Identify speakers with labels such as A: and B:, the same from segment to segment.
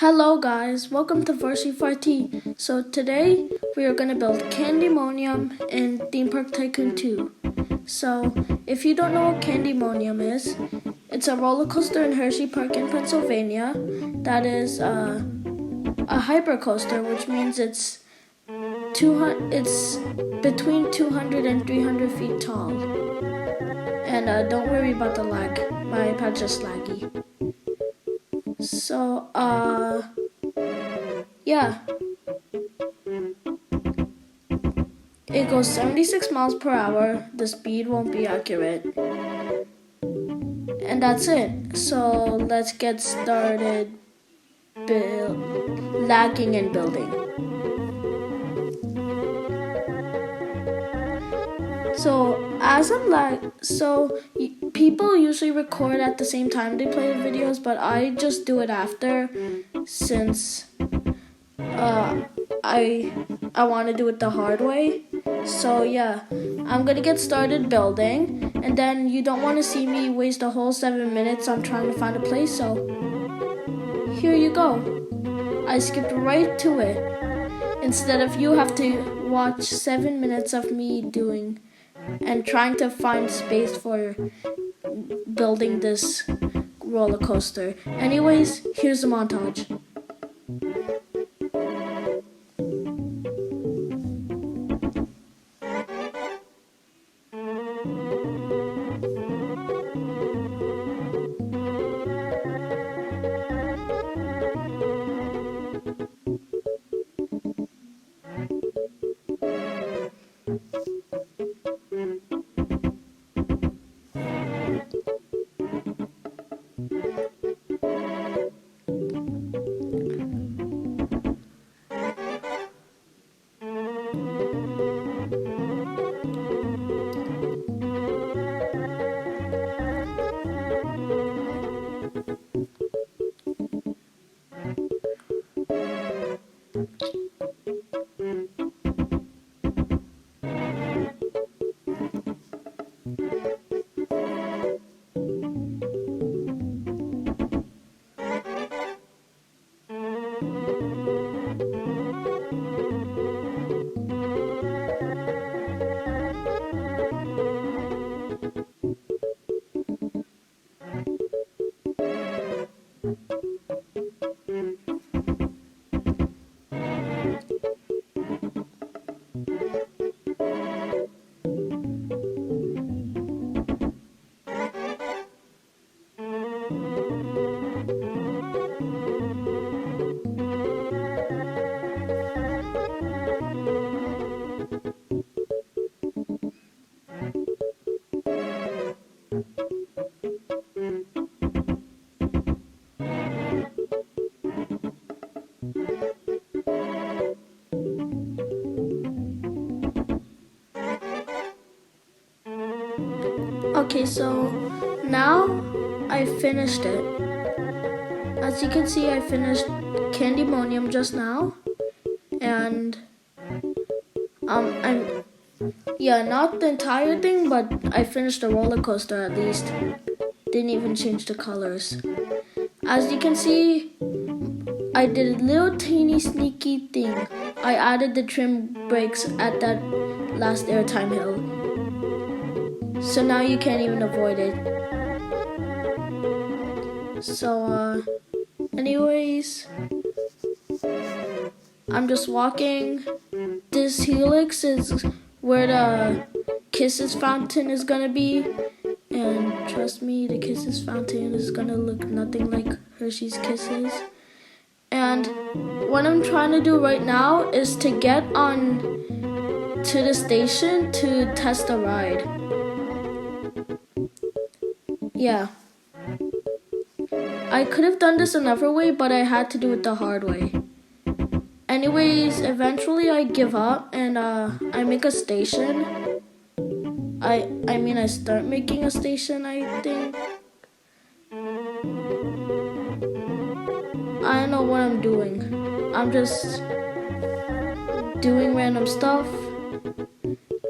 A: Hello guys, welcome to TPT2. So today we are going to build Candymonium in Theme Park Tycoon 2. So if you don't know what Candymonium is, it's a roller coaster in Hershey Park in Pennsylvania that is a hyper coaster, which means it's between 200 and 300 feet tall. And don't worry about the lag, my iPad's just laggy. So, yeah. It goes 76 miles per hour. The speed won't be accurate. And that's it. So, let's get started lagging and building. So, people usually record at the same time they play the videos, but I just do it after since I want to do it the hard way. So yeah, I'm gonna get started building, and then you don't want to see me waste a whole 7 minutes on trying to find a place, so here you go. I skipped right to it, instead of you have to watch 7 minutes of me doing and trying to find space for building this roller coaster. Anyways, here's the montage. Okay, so now I finished it. As you can see, I finished Candymonium just now, and not the entire thing, but I finished the roller coaster at least. Didn't even change the colors. As you can see, I did a little teeny sneaky thing. I added the trim brakes at that last airtime hill. So now you can't even avoid it. So, anyways, I'm just walking. This helix is where the Kisses fountain is gonna be. And trust me, the Kisses fountain is gonna look nothing like Hershey's Kisses. And what I'm trying to do right now is to get on to the station to test the ride. Yeah. I could have done this another way, but I had to do it the hard way. Anyways, eventually I give up and I make a station. I start making a station, I think. I don't know what I'm doing. I'm just doing random stuff.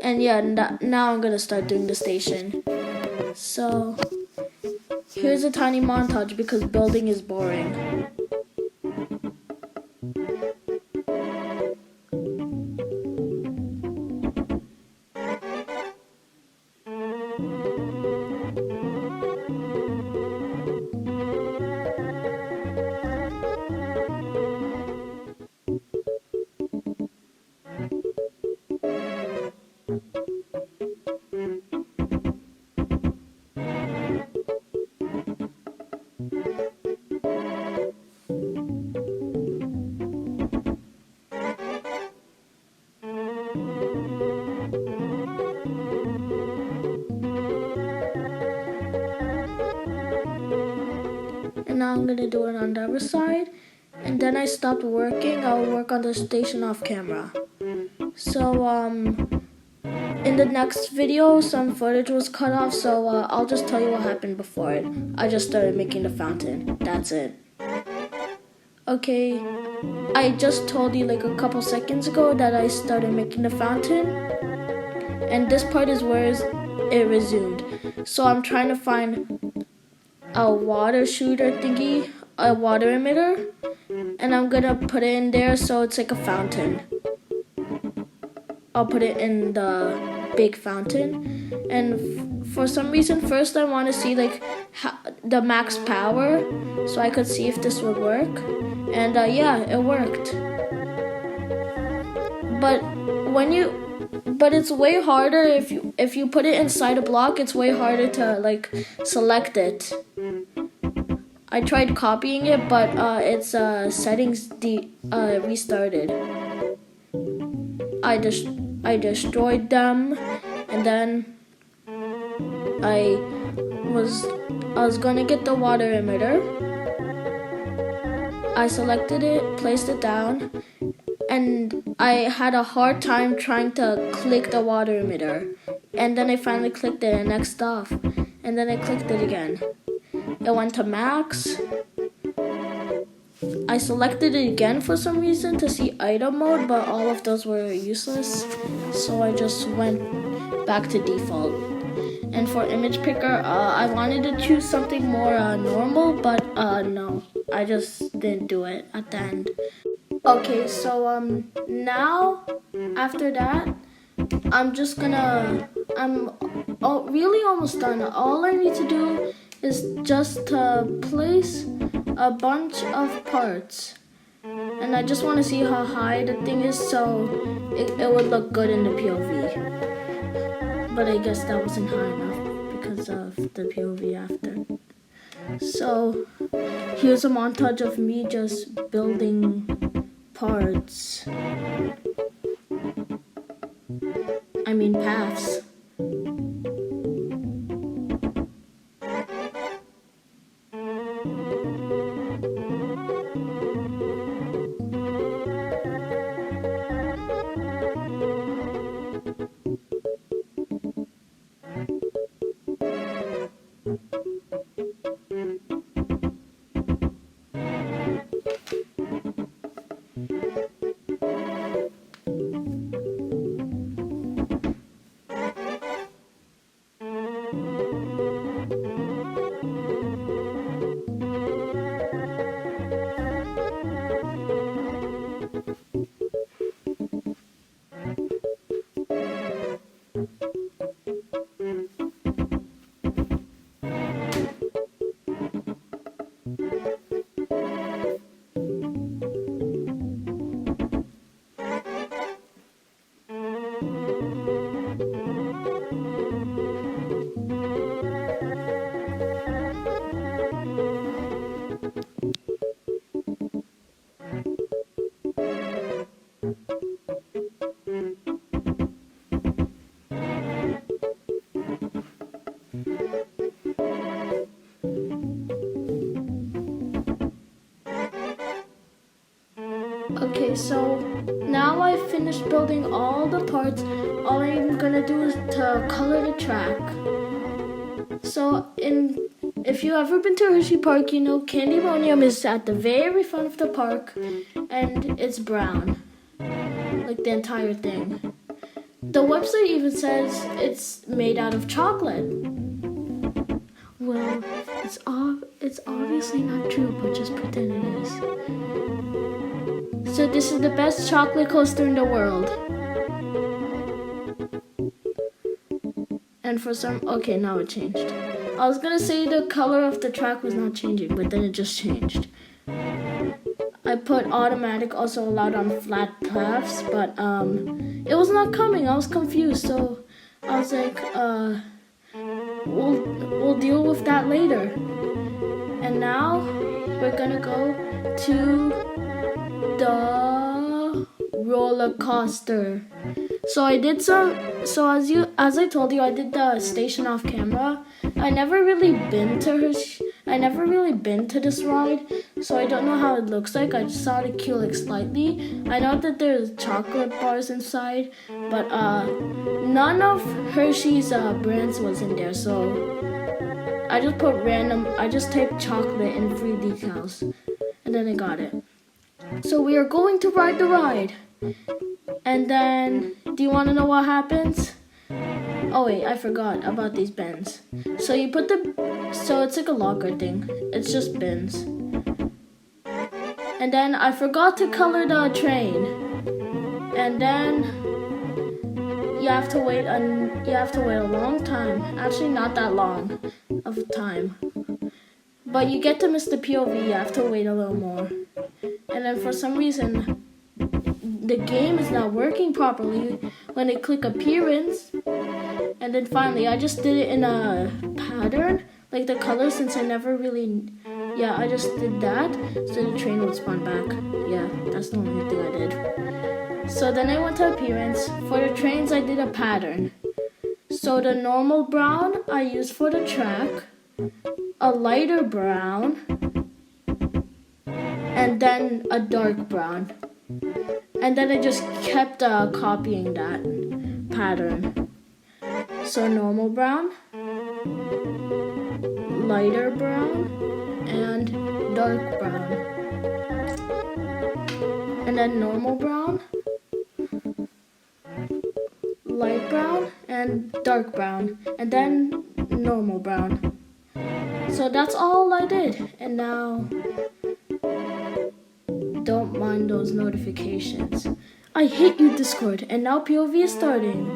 A: And yeah, now I'm gonna start doing the station. So here's a tiny montage because building is boring. I'm gonna do it on the other side. And then I stopped working. I'll work on the station off camera. So in the next video, some footage was cut off, so I'll just tell you what happened before it. I just started making the fountain. That's it. Okay, I just told you like a couple seconds ago that I started making the fountain. And this part is where it resumed. So I'm trying to find a water shooter thingy, a water emitter. And I'm gonna put it in there so it's like a fountain. I'll put it in the big fountain. And for some reason, first I want to see like the max power so I could see if this would work. And yeah, it worked. But it's way harder if you put it inside a block. It's way harder to like select it. I tried copying it, but its settings restarted. I destroyed them, and then I was gonna get the water emitter. I selected it, placed it down, and I had a hard time trying to click the water emitter. And then I finally clicked it and next off. And then I clicked it again. It went to max. I selected it again for some reason to see item mode, but all of those were useless. So I just went back to default. And for image picker, I wanted to choose something more normal, but no. I just didn't do it at the end. Okay, so now after that, I'm really almost done. All I need to do is just to place a bunch of parts. And I just want to see how high the thing is so it would look good in the POV. But I guess that wasn't high enough because of the POV after. So here's a montage of me just building parts. I mean paths. Okay, so now I've finished building all the parts. All I'm gonna do is to color the track. So if you've ever been to Hershey Park, you know Candymonium is at the very front of the park and it's brown. Like the entire thing. The website even says it's made out of chocolate. Well, it's obviously not true, but just pretend it is. So this is the best chocolate coaster in the world. And for some, okay, now it changed. I was gonna say the color of the track was not changing, but then it just changed. I put automatic also allowed on flat paths, but it was not coming. I was confused, so I was like, we'll deal with that later. And now we're gonna go to the roller coaster. So I did as I told you, I did the station off camera. I never really been to I never really been to this ride, so I don't know how it looks like. I just saw it queue like slightly. I know that there's chocolate bars inside, but none of Hershey's brands was in there, so I just typed chocolate and free decals, and then I got it. So we are going to ride the ride. And then, do you want to know what happens? Oh wait, I forgot about these bins. So you put so it's like a locker thing. It's just bins. And then I forgot to color the train. And then you have to wait a long time. Actually, not that long of time. But you get to miss the POV. You have to wait a little more. And then for some reason, the game is not working properly when I click appearance. And then finally, I just did it in a pattern, like the color, since I never really, I just did that, so the train would spawn back. Yeah, that's the only thing I did. So then I went to appearance. For the trains, I did a pattern. So the normal brown, I used for the track, a lighter brown, and then a dark brown. And then I just kept copying that pattern. So normal brown, lighter brown, and dark brown. And then normal brown, light brown, and dark brown. And then normal brown. So that's all I did. And now, don't mind those notifications. I hate you, Discord. And now POV is starting.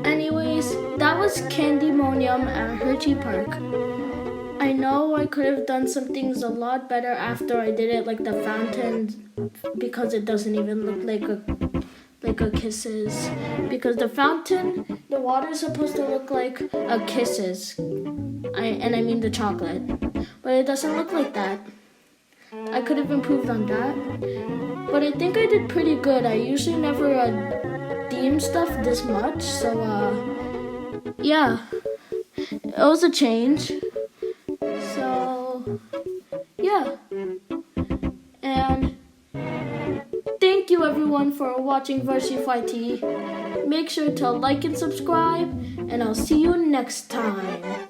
A: Anyways, that was Candymonium at Hershey Park. I know I could have done some things a lot better after I did it, like the fountain, because it doesn't even look like a kisses. Because the fountain, the water is supposed to look like a kisses. I mean the chocolate. But it doesn't look like that. I could have improved on that. But I think I did pretty good. I usually never theme stuff this much. So, yeah. It was a change. So, yeah. And thank you everyone for watching VersifyT. Make sure to like and subscribe. And I'll see you next time.